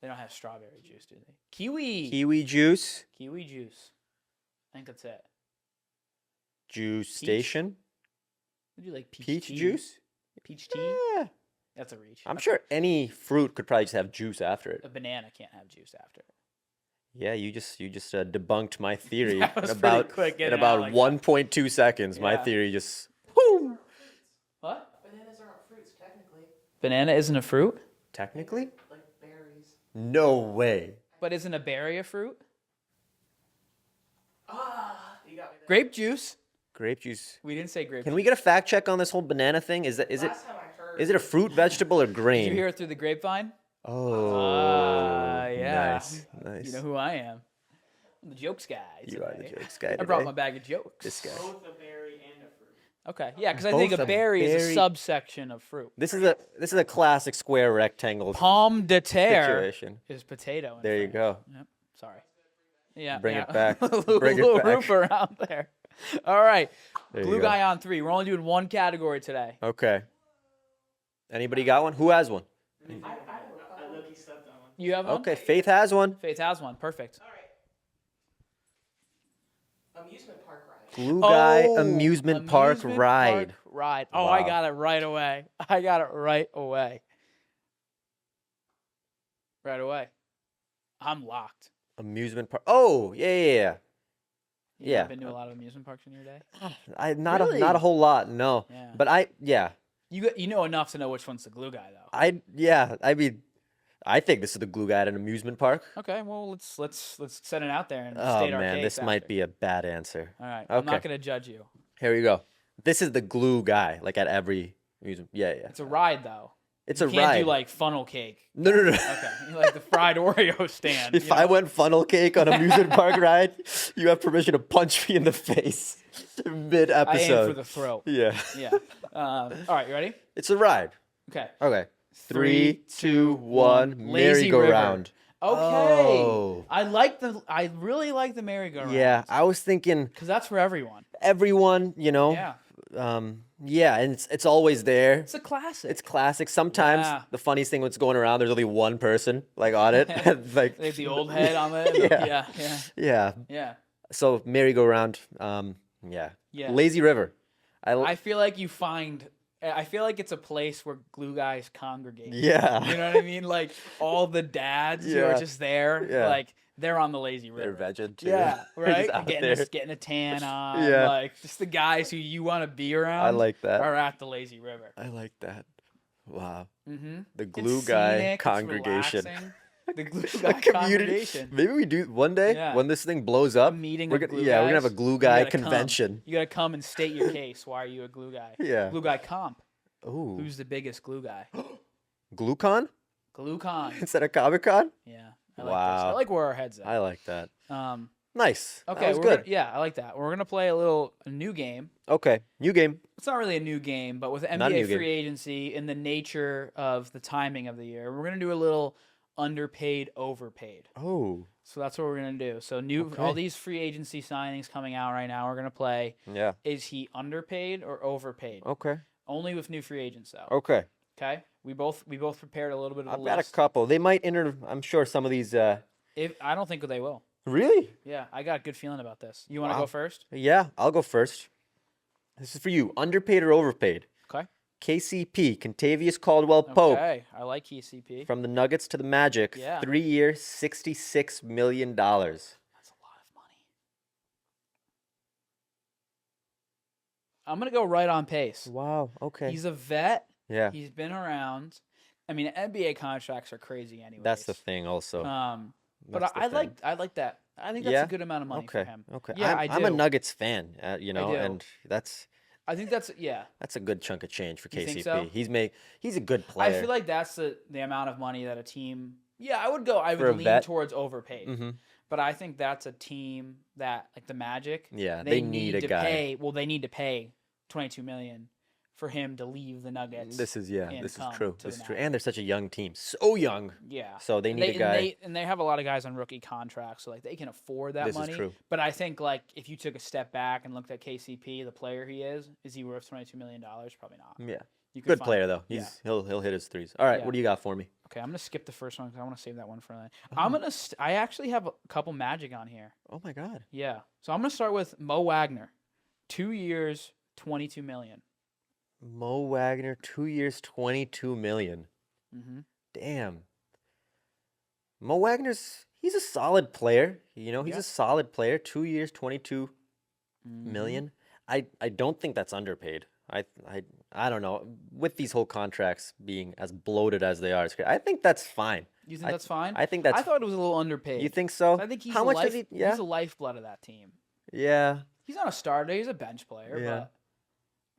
They don't have strawberry juice, do they? Kiwi. Kiwi juice. Kiwi juice. I think that's it. Juice station. Would you like peach juice? Peach tea? Yeah. That's a reach. I'm sure any fruit could probably just have juice after it. A banana can't have juice after it. Yeah, you just debunked my theory in about 1.2 seconds. Yeah. My theory just boom. What? Bananas aren't fruits technically. Banana isn't a fruit? Technically? Like berries. No way. But isn't a berry a fruit? You got me there. Grape juice. Grape juice. We didn't say grape. Can we get a fact check on this whole banana thing? Is it a fruit, vegetable, or grain? Did you hear it through the grapevine? Oh, yeah. Nice. You know who I am. I'm the jokes guy. You are the jokes guy. I brought my bag of jokes. This guy. Both a berry and a fruit. Okay, yeah, because I think a berry is a subsection of fruit. This is a classic square rectangle. Pomme de terre situation. Is potato. There you go. Yep. Sorry. Yeah. Bring it back. Bring it back. Roof around there. All right. Glue guy on 3. We're only doing one category today. Okay. Anybody got one? Who has one? I look-y slept on one. You have one? Okay, Faith has one. Faith has one. Perfect. All right. Amusement park ride. Glue guy amusement park ride. Oh, wow. I got it right away. Right away. I'm locked. Amusement park. Oh, yeah. You have been to a lot of amusement parks in your day? Not a whole lot, no. Yeah. But You know enough to know which one's the glue guy, though. I mean, I think this is the glue guy at an amusement park. Okay, well let's set it out there and state our case. Oh man, this might be a bad answer. All right, I'm not gonna judge you. Here we go. This is the glue guy, like at every amusement. Yeah. It's a ride though. It's a ride. You can't do like funnel cake. No. Okay, like the fried Oreo stand. If I went funnel cake on amusement park ride, you have permission to punch me in the face mid episode. I aim for the throat. Yeah. All right, you ready? It's a ride. Okay. 3, 2, 1. Merry-go-round. Okay. Oh. I really like the merry-go-round. Yeah, I was thinking because that's for everyone. Everyone, you know. Yeah. And it's always there. It's a classic. It's classic. Sometimes the funniest thing when it's going around, there's only one person like on it, like they have the old head on it. Yeah. So merry-go-round. Yeah. Lazy River. I feel like I feel like it's a place where glue guys congregate. Yeah. You know what I mean? Like all the dads who are just there, like they're on the lazy river. They're vegging too. Yeah, right? Getting a tan on. Yeah. Like just the guys who you want to be around. I like that. Are at the lazy river. I like that. Wow. Mm-hmm. The glue guy congregation. The glue guy congregation. Maybe we do one day when this thing blows up. We're gonna have a glue guy convention. You gotta come and state your case. Why are you a glue guy? Yeah. Glue guy comp. Ooh. Who's the biggest glue guy? GlueCon? GlueCon. Instead of Comic-Con? Yeah. I like where our head's at. I like that. Nice. That Okay, was good. I like that. We're gonna play a new game. Okay, new game. It's not really a new game, but with Not a NBA new game. free agency and the nature of the timing of the year, we're gonna do a little underpaid, overpaid. Oh, So that's what we're gonna do. So Okay. all these free agency signings coming out right now, we're gonna play. yeah. Is he underpaid or overpaid? Okay. Only with new free agents though. Okay. Okay. We both prepared a little bit of a I've got a list. couple. They might enter. I'm sure some of these. If I don't think they will. Really? Yeah, I got a good feeling about this. You want to Wow. go first? Yeah, I'll go first. This is for you. Underpaid or overpaid? Okay. KCP, Contavious Caldwell-Pope, Okay. I like KCP. from the Nuggets to the Magic. Yeah. 3-year, $66 million. That's a lot of money. I'm gonna go right on pace. Wow. Okay. He's a vet. Yeah. He's been around. I mean, NBA contracts are crazy anyway. That's the thing, also. But That's the I thing. like that. I think that's Yeah? a good amount of money Okay. for him. Okay. Yeah, I'm a Nuggets fan. You know, do. and that's I think that's a good chunk of change for You KCP. think so? He's a good player. I feel like that's the amount of money that a team. Yeah, I would go. I For a would lean vet? towards overpaid. Mm-hmm. But I think that's a team that, like the Magic, Yeah, they need a to guy. pay. Well, they need to pay $22 million for him to leave the Nuggets. This is and this is come true. to This the is true. Magic. And they're such a young team, so young. Yeah. So they need a guy. And they have a lot of guys on rookie contracts, so like they can afford that This money. is true. But I think like if you took a step back and looked at KCP, the player he is he worth $22 million? Probably not. Yeah, You could good find- player though. yeah. He'll hit his threes. All right, Yeah. what do you got for me? Okay, I'm gonna skip the first one because I want to save that one for later. Oh. I'm gonna. I actually have a couple Magic on here. Oh my God. Yeah, so I'm gonna start with Mo Wagner, 2 years, $22 million. Mo Wagner, 2 years, $22 million. Mm-hmm. Damn. Mo Wagner's he's a solid player. You know, he's Yeah. a solid player. 2 years, 22 Mm-hmm. million. I don't think that's underpaid. I don't know. With these whole contracts being as bloated as they are, I think that's fine. You think that's fine? I think that's. I thought it was a little underpaid. You think so? I think he's How the much life, does he? Yeah. He's the lifeblood of that team. Yeah. He's not a starter. He's a bench player. Yeah. But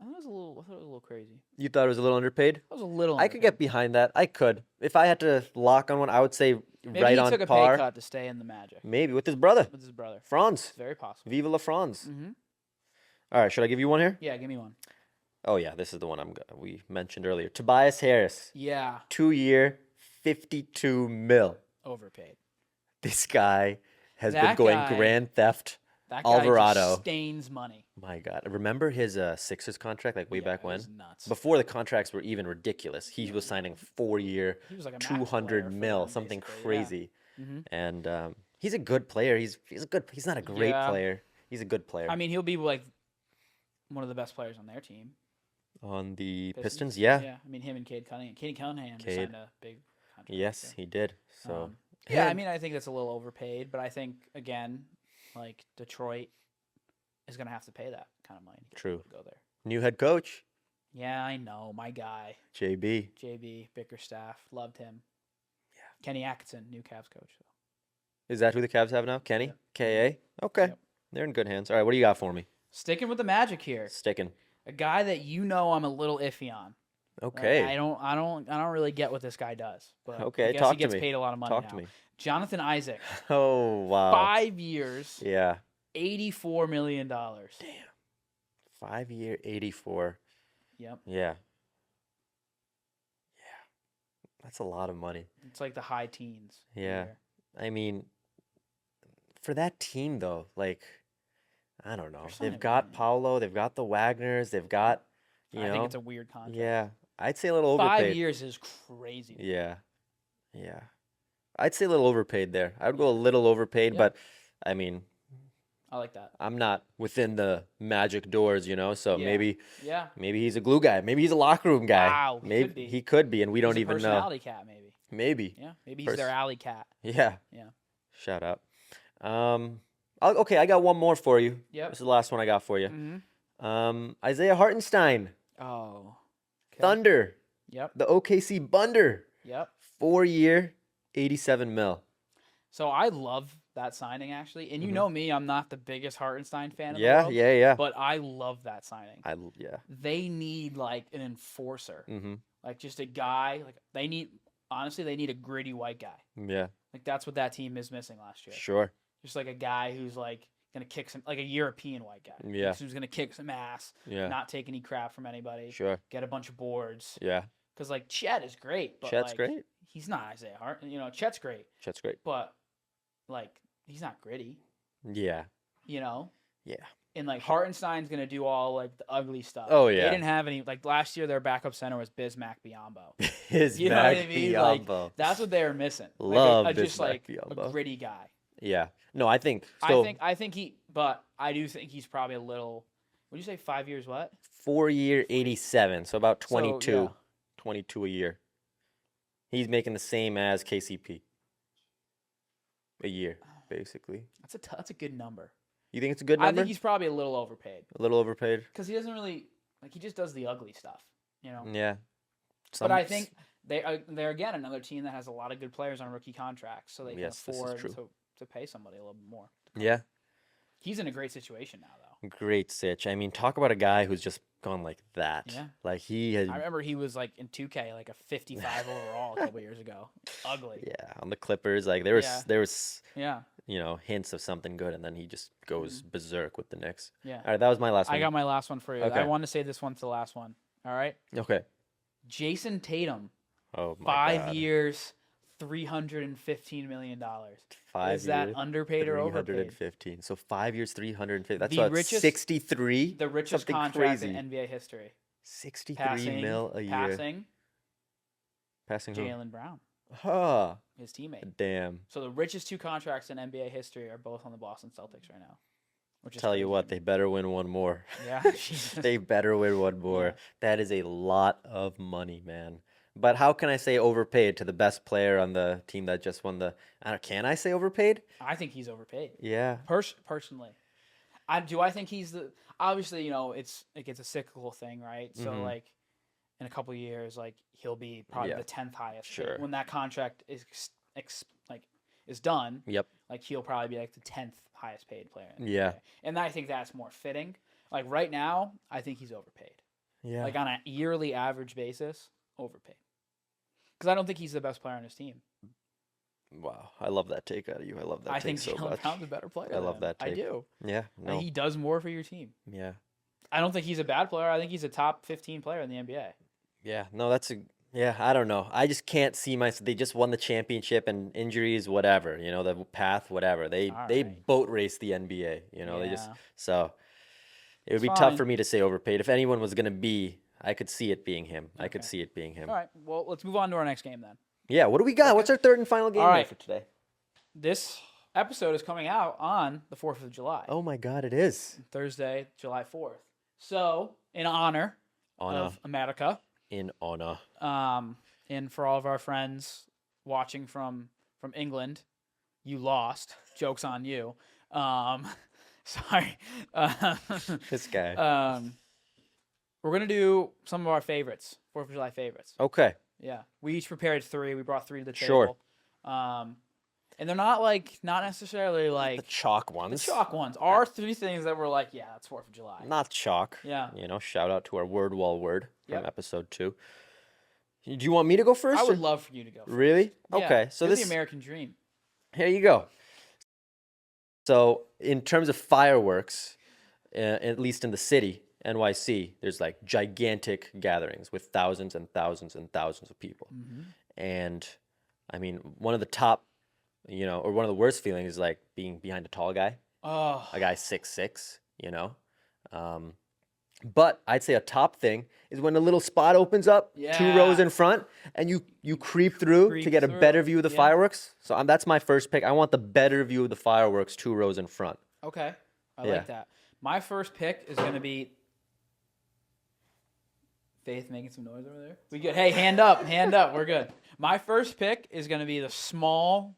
I thought it was a little crazy. You thought it was a little underpaid? That was a little. I could get behind that. I could. If I had to lock on one, I would say Maybe right he on took a par. pay cut to stay in the Magic Maybe with his brother, with his brother. Franz. It's very possible. Viva la Franz. Mm-hmm. All right, should I give you one here? Yeah, give me one. Oh yeah, this is the one we mentioned earlier. Tobias Harris, Yeah, 2-year, $52 million. overpaid. This guy has been That going guy- grand theft. That guy Alvarado. just stains money. My God, remember his Sixers contract like way Yeah, back it when? was nuts. Before the contracts were even ridiculous, he was signing 4-year, He was like a max 200 player for mil, them, something basically, crazy. Yeah. Mhm. And he's a good player. He's not a great Yeah. player. He's a good player. I mean, he'll be like one of the best players on their team. On the Pistons, Yeah. yeah. I mean, him and Cade Cunningham. Cade Cunningham just Cade. signed a big contract. Yes, too. he did. So Yeah, I And- mean, I think that's a little overpaid, but I think again, like Detroit is gonna have to pay that kind of money. True. To go there. New head coach, Yeah, I know my guy, JB. JB Bickerstaff, loved him. Yeah. Kenny Atkinson, new Cavs coach. So. Is that who the Cavs have now? Kenny? Yep. KA? Okay. Yep. They're in good hands. All right, what do you got for me? Sticking with the Magic here, Sticking. a guy that I'm a little iffy on. Like, Okay. I don't really get what this guy does. But Okay, I guess talk he to gets me. paid a lot of money Talk now. to me. Jonathan Isaac, Oh, wow. 5 years, Yeah. $84 million. Damn. 5-year, 84. Yep. Yeah. Yeah. That's a lot of money. It's like the high teens. a Yeah. year. I mean, for that team though, like, I don't know. They're signing They've got money. Paolo, they've got the Wagners, they've got, you I know. think it's a weird contract. Yeah. I'd say a little 5 overpaid. years is crazy. Yeah. Yeah. I'd say a little overpaid there. I would go a little overpaid, Yeah. but I mean, I like that. I'm not within the Magic doors, you know, so Yeah. maybe Yeah. he's a glue guy. Maybe he's a locker room guy. Wow, he Maybe could be. he could be, and we don't He's a even know. personality cat, maybe. Maybe. Yeah. Maybe he's their alley cat. Yeah. Yeah. Shut up. Okay, I got one more for you. Yep. This is the last one I got for you. Mm-hmm. Isaiah Hartenstein, Oh. Okay. Thunder, Yep. the OKC Bunder, Yep. 4-year, 87 mil. So I love that signing actually, and you know me, I'm not the biggest Hartenstein fan. In the Yeah, world, yeah. But I love that signing. Yeah. They need like an enforcer, Mm-hmm. like just a guy. Like they need a gritty white guy. Yeah. Like that's what that team is missing last year. Sure. just like a guy who's like gonna kick some, like a European white guy. Yeah. Who's gonna kick some ass. Yeah. Not take any crap from anybody. Sure. Get a bunch of boards. Yeah. Because like Chet is great, but Chet's like, great. he's not Isaiah Hart. You know, Chet's great. Chet's great. But like, he's not gritty. Yeah. You know. Yeah. And like Hartenstein's gonna do all like the ugly stuff. Oh yeah. They didn't have any, like last year their backup center was Bismack Biyombo. You know what I mean? Like, that's what they were missing. Love like just like Biyombo. a gritty guy. Yeah. No, I think so. I think he, but I do think he's probably a little. Would you say 5 years? What? 4-year, 87. So about 22, So, yeah. 22 a year. He's making the same as KCP. A year, basically. That's a good number. You think it's a good number? I think he's probably a little overpaid a little overpaid. because he doesn't really like. He just does the ugly stuff, you know. Yeah. But I think they're again another team that has a lot of good players on rookie contracts, so they can Yes, this is afford true. to pay somebody a little bit more. Yeah. He's in a great situation now, though. Great sitch. I mean, talk about a guy who's just gone like that. Yeah. Like he had. I remember he was like in 2K, like a 55 overall a couple years ago. Ugly. Yeah, on the Clippers, like there was Yeah. hints of something good, and then he just goes berserk with the Knicks. Yeah. All right, that was my last one. I got my last one for you. Okay. I want to say this one's the last one. All right. Okay. Jason Tatum, Oh my 5 God. years, $315 million. 5 Is that years, underpaid or overpaid? 315. So 5 years, 350. That's The what, richest- 63. The richest Something contract crazy. in NBA history. 63 Passing, mil a year. Passing who? Jaylen Brown, Huh. his teammate. Damn. So the richest two contracts in NBA history are both on the Boston Celtics right now. Which is Tell you crazy what, to they me. better win one more. Yeah. Jesus. They better win one more. Yeah. That is a lot of money, man. But how can I say overpaid to the best player on the team that just won the? Can I say overpaid? I think he's overpaid. Yeah. Personally, I think he's the obviously it's a cyclical thing, right? So Mhm. like in a couple of years, like he'll be probably Yeah. the 10th highest. Sure. When that contract is done, Yep. like he'll probably be like the 10th highest paid player. In the Yeah. NBA. And I think that's more fitting. Like right now, I think he's overpaid. Yeah. Like on a yearly average basis, overpaid. Because I don't think he's the best player on his team. Wow. I love that take out of you. I love that I take think so Jaylen much. Brown's a better player. I than love him. that I take. do. Yeah. No. He does more for your team. Yeah. I don't think he's a bad player. I think he's a top 15 player in the NBA. Yeah. No, yeah, I don't know. I just can't see they just won the championship and injuries, whatever, the path, whatever. They Alright. boat race the NBA, they just, Yeah. so it would It's be tough fine. for me to say overpaid. If anyone was going to be, I could see it being him. I could Okay. see it being him. All right. Well, let's move on to our next game then. Yeah. What do we got? Okay. What's our third and final game All here right. for today? This episode is coming out on the 4th of July, Oh my God, it is. Thursday, July 4th. So, in honor Honor. of America, In honor. and for all of our friends watching from England, you lost. Joke's on you. Sorry. This guy. We're gonna do some of our favorites, 4th of July favorites. Okay. Yeah, we each prepared 3. We brought 3 to the Sure. table. And they're not necessarily The like chalk the ones. chalk ones. Our 3 things that were like, yeah, that's 4th of July. Not chalk. Yeah. Shout out to our word wall word from Yep. episode 2. Do you want me to go first? I or- would love for you to go. First. Really? Yeah, Okay. So you're this the American dream. Here you go. So, in terms of fireworks, at least in the city, NYC, there's like gigantic gatherings with thousands and thousands and thousands of people. Mm-hmm. And I mean, one of the top, or one of the worst feelings is like being behind a tall guy, Oh, a guy 6'6", But I'd say a top thing is when a little spot opens up, 2 Yeah. rows in front, and you creep through to Creep get a through, better view of the yeah. fireworks. So that's my first pick. I want the better view of the fireworks, 2 rows in front. okay. I Yeah. like that. My first pick is going to be Faith making some noise over there. We good? Hey, hand up, hand up. We're good. My first pick is going to be the small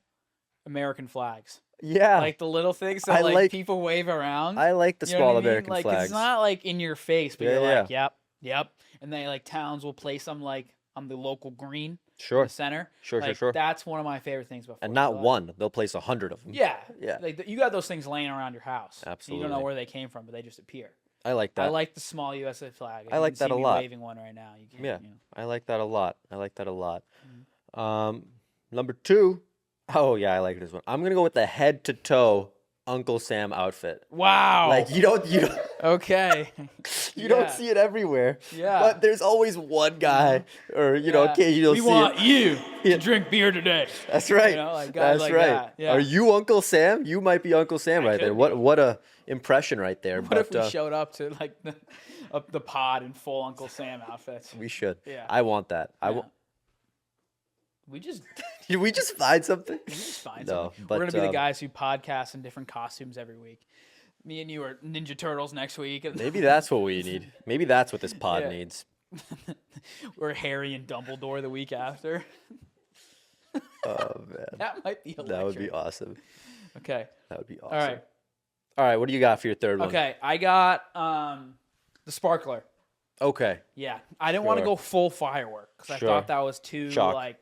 American flags, Yeah, like the little things I that like- people wave around. I like the You know small what I mean? American like, flags. It's not like in your face, but Yeah, you're yeah. like, yep. And then like towns will place them like on the local green in Sure, the center. sure, Like, sure. That's one of my favorite things about. And 4th not of July. one. They'll place 100 of them. Yeah, Yeah. Like you got those things laying around your house. You don't Absolutely. know where they came from, but they just appear. I like that. I like the small USA flag. I like You can that see a me lot. Waving one right now. You can, Yeah. you know. I like that a lot. I like that a lot. Mm-hmm. Number 2. Oh yeah, I like this one. I'm gonna go with the head to toe Uncle Sam outfit. Wow. Like you don't Okay. you don't see it everywhere. Yeah. But there's always one guy, or occasionally you'll we see want it. you to drink beer today. That's right. You know, like guys That's like right. that. Yeah. Are you Uncle Sam? You might be Uncle Sam right there. could be. What a impression right there. What if we showed up to like the pod in full Uncle Sam outfits? We should. Yeah. I want that. We just Did we just find something? find No, something. but, We're gonna be the guys who podcast in different costumes every week. Me and you are Ninja Turtles next week. Maybe that's what we need. Maybe that's what this pod Yeah. needs. We're Harry and Dumbledore the week after. Oh man. That might be electric. That would be awesome. Okay. That would be awesome. All right. All right, what do you got for your third one? Okay, I got the sparkler. Okay. Yeah, I didn't want to Sure. go full firework because I Sure. thought that was too Shock.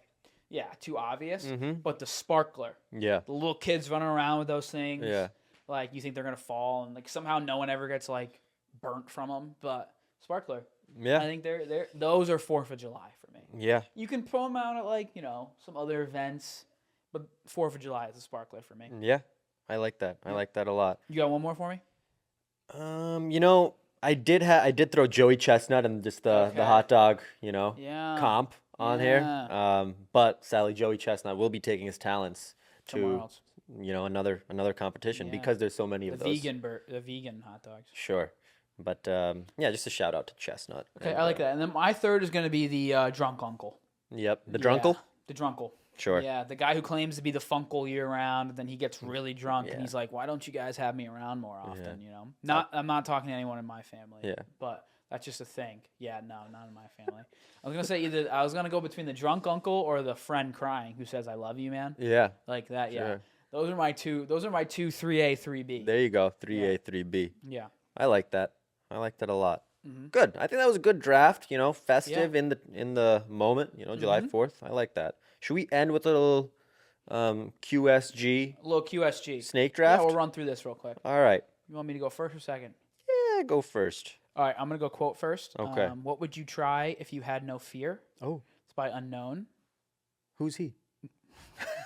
too obvious. Mm-hmm. But the sparkler, Yeah. the little kids running around with those things. Yeah. Like you think they're gonna fall, and like somehow no one ever gets like burnt from them. But sparkler, I Yeah. think those are 4th of July for me. Yeah. You can throw them out at like some other events, but 4th of July is a sparkler for me. Yeah. I like that. I like that a lot. You got one more for me? I did throw Joey Chestnut and just the Okay. hot dog, Yeah. comp on Yeah. here. But sadly Joey Chestnut will be taking his talents Somewhere to else. another competition Yeah. because there's so many The of those. the vegan hot dogs. Sure. But just a shout out to Chestnut. Okay, And, I like that. And then my third is going to be the drunk uncle. Yep. The drunkle? Yeah, the drunkle. Sure. Yeah, the guy who claims to be the funkle year round, and then he gets really drunk, and Yeah. he's like, "Why don't you guys have me around more often?" Yeah. I'm not talking to anyone in my family. Yeah. But that's just a thing. Yeah, no, not in my family. I was gonna say I was gonna go between the drunk uncle or the friend crying who says, "I love you, man." Yeah. Like that. Yeah. Sure. Those are my two. Those are my two 3A, 3B. There you go. 3A, 3B. Yeah. I like that. I like that a lot. Mhm. Good. I think that was a good draft, festive in the moment, July Mhm. 4th. I like that. Should we end with a little QSG A little QSG. snake Yeah, draft? we'll run through this real quick. All right. You want me to go first or second? Yeah, go first. All right, I'm gonna go quote first. Okay. What would you try if you had no fear? Oh, It's by Unknown, who's he?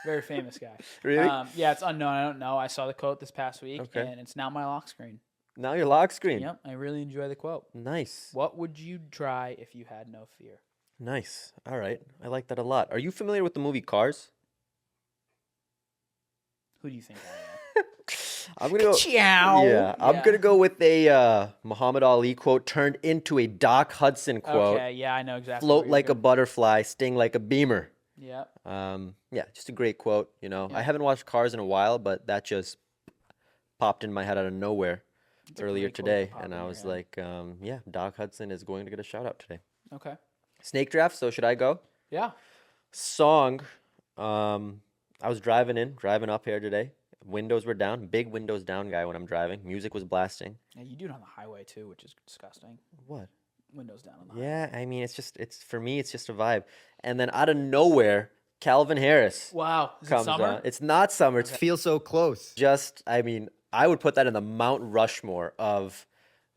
very famous guy. Really? Yeah, it's Unknown. I don't know. I saw the quote this past week, Okay. and it's now my lock screen. Now your lock screen. Yep, I really enjoy the quote. Nice. What would you try if you had no fear? Nice. All right. I like that a lot. Are you familiar with the movie Cars? Who do you think I am? I'm gonna go. Ciao. Yeah, I'm gonna go with a Muhammad Ali quote turned into a Doc Hudson quote. Okay, yeah, I know exactly. Float like a butterfly, sting like a beamer. Yeah. Just a great quote. I haven't watched Cars in a while, but that just popped in my head out of nowhere It's a earlier great quote today, to pop and in I your was head. like, Doc Hudson is going to get a shout out today. Okay. Snake draft. So should I go? Yeah. Song. I was driving up here today. Windows were down. Big windows down guy when I'm driving. Music was blasting. Yeah, you do it on the highway too, which is disgusting. What? Windows down on the highway. Yeah, I mean, it's for me, it's just a vibe. And then out of nowhere, Calvin Harris Wow. Is it comes summer? on. It's not summer. It's Okay. Feel So Close. I would put that in the Mount Rushmore of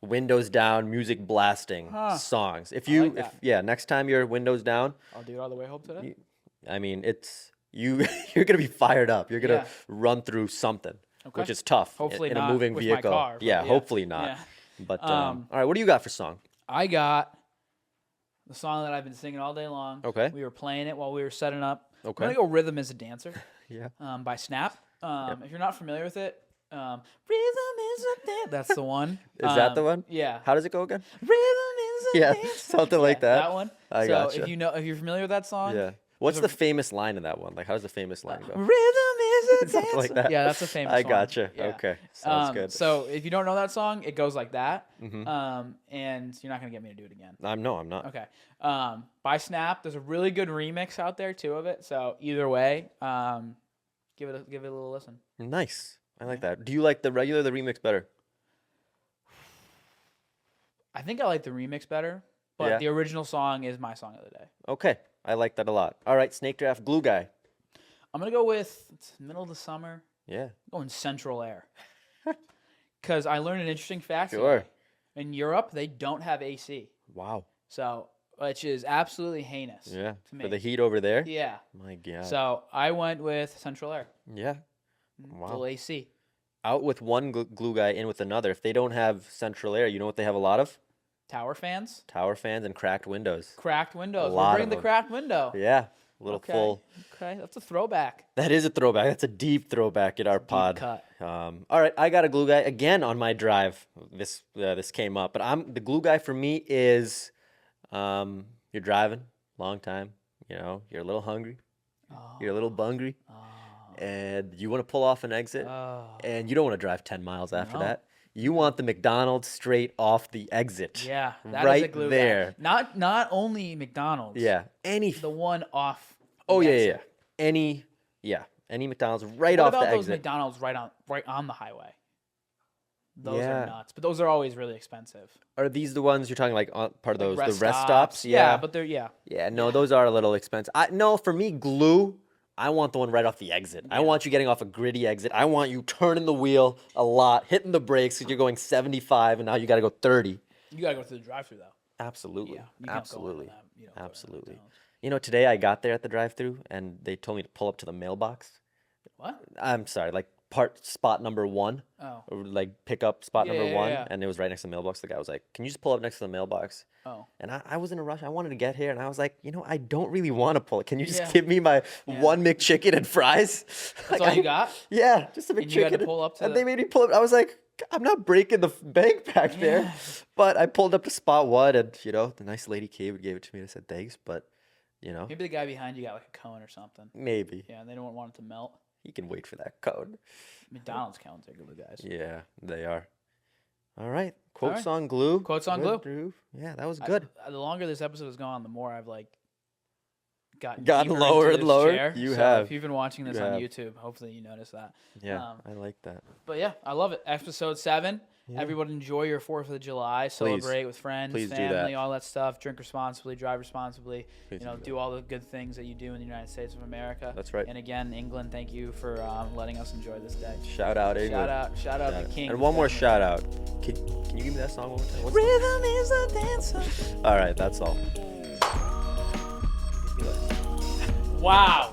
windows down, music blasting songs. If I like that. next time you're windows down, I'll do it all the way home today. it's you're gonna be fired up. You're gonna Yeah. run through something, Okay. which is tough Hopefully in not a moving with my vehicle. car, but yeah, yeah. hopefully not. Yeah. But all right, what do you got for song? I got the song that I've been singing all day long. Okay. We were playing it while we were setting up. Okay. I'm gonna go "Rhythm Is a Dancer" Yeah. by Snap. If you're not familiar with it, "Rhythm Is a Dancer." That's the one. Is that the one? Yeah. How does it go again? Rhythm is a Yeah, dancer. something like that. That one. I so gotcha. if you're familiar with that song, Yeah. What's There's the famous line in that one? Like, how does the famous line go? "Rhythm is a dancer." Something like that. Yeah, that's a famous I song. gotcha. Yeah. Okay. Sounds good. So if you don't know that song, it goes like that. Mhm. And you're not gonna get me to do it again. I'm not. Okay. By Snap, there's a really good remix out there too of it. So either way, give it a little listen. Nice. I like that. Do you like the regular or the remix better? I think I like the remix better, but Yeah. the original song is my song of the day. Okay. I like that a lot. All right, Snake Draft Glue Guy. I'm gonna go with it's middle of the summer. Yeah. I'm going Central Air. Because I learned an interesting fact. Sure. today. In Europe, they don't have AC. Wow. So, which is absolutely heinous. Yeah. To me. For the heat over there? Yeah. My God. So I went with Central Air. Yeah. A Wow. little AC. out with one glue guy, in with another. If they don't have central air, you know what they have a lot of? Tower fans. Tower fans and cracked windows. Cracked windows. lot We're bringing of the them. cracked window. Yeah, a little Okay. full. Okay, that's a throwback. That is a throwback. That's a deep throwback in our pod. cut. All right, I got a glue guy again on my drive. This came up, but the glue guy for me is, you're driving, long time. You know, you're a little hungry, you're a little bungry, and you want to pull off an exit, and you don't want to drive 10 miles after No. that. You want the McDonald's straight off the exit. Yeah, that is right a glue there. guy. Not only McDonald's. Yeah, The one off. Oh the yeah, exit. any McDonald's right What off about the those exit. McDonald's right on the highway? Those Yeah. are nuts, but those are always really expensive. Are these the ones you're talking like part of Like those the rest stops? Yeah, but they're Yeah, no, those are a little expensive. No, for me, glue, I want the one right off the exit. I want you getting off a gritty exit. I want you turning the wheel a lot, hitting the brakes because you're going 75 and now you got to go 30. You gotta go through the drive-through though. Absolutely. Yeah, you can't go Absolutely. into that. You don't go to Absolutely. McDonald's. You know, today I got there at the drive-through and they told me to pull up to the mailbox. What? I'm sorry, like spot number 1. Oh. Or like pick up spot Yeah, number yeah, 1, yeah. and it was right next to the mailbox. The guy was like, "Can you just pull up next to the mailbox?" Oh. And I was in a rush. I wanted to get here, and I was like, I don't really want to pull it. Can you just Yeah. give me my one McChicken and fries? That's all you got? Yeah, just a McChicken. And you had to pull up to and the- they made me pull up. I was like, I'm not breaking the bank back there. Yeah. But I pulled up to spot 1, and the nice lady gave it to me. And I said thanks, but Maybe the guy behind you got like a cone or something. maybe Yeah, and they don't want it to melt. he can wait for that code. McDonald's cones are good guys. Yeah, they are. All right, quotes right. on glue. Quotes on Good, glue. Drew. Yeah, that was good. The longer this episode has gone on, the more I've like gotten Gotten deeper lower into and this lower? chair. You So have. If you've been watching this You on have. YouTube, hopefully you notice that. Yeah, I like that. But yeah, I love it. Episode 7. Yeah. Everyone enjoy your 4th of July. Celebrate with friends, Please do family, that. all that stuff. Drink responsibly, drive responsibly. Please do Do all the good things that you do in the United States of America. That's right. And again, England, thank you for letting us enjoy this day. Shout out, England. Shout out the king. And one more shout out. Can you give me that song one more time? What's the- Rhythm is a dancer. All right, that's all. Wow.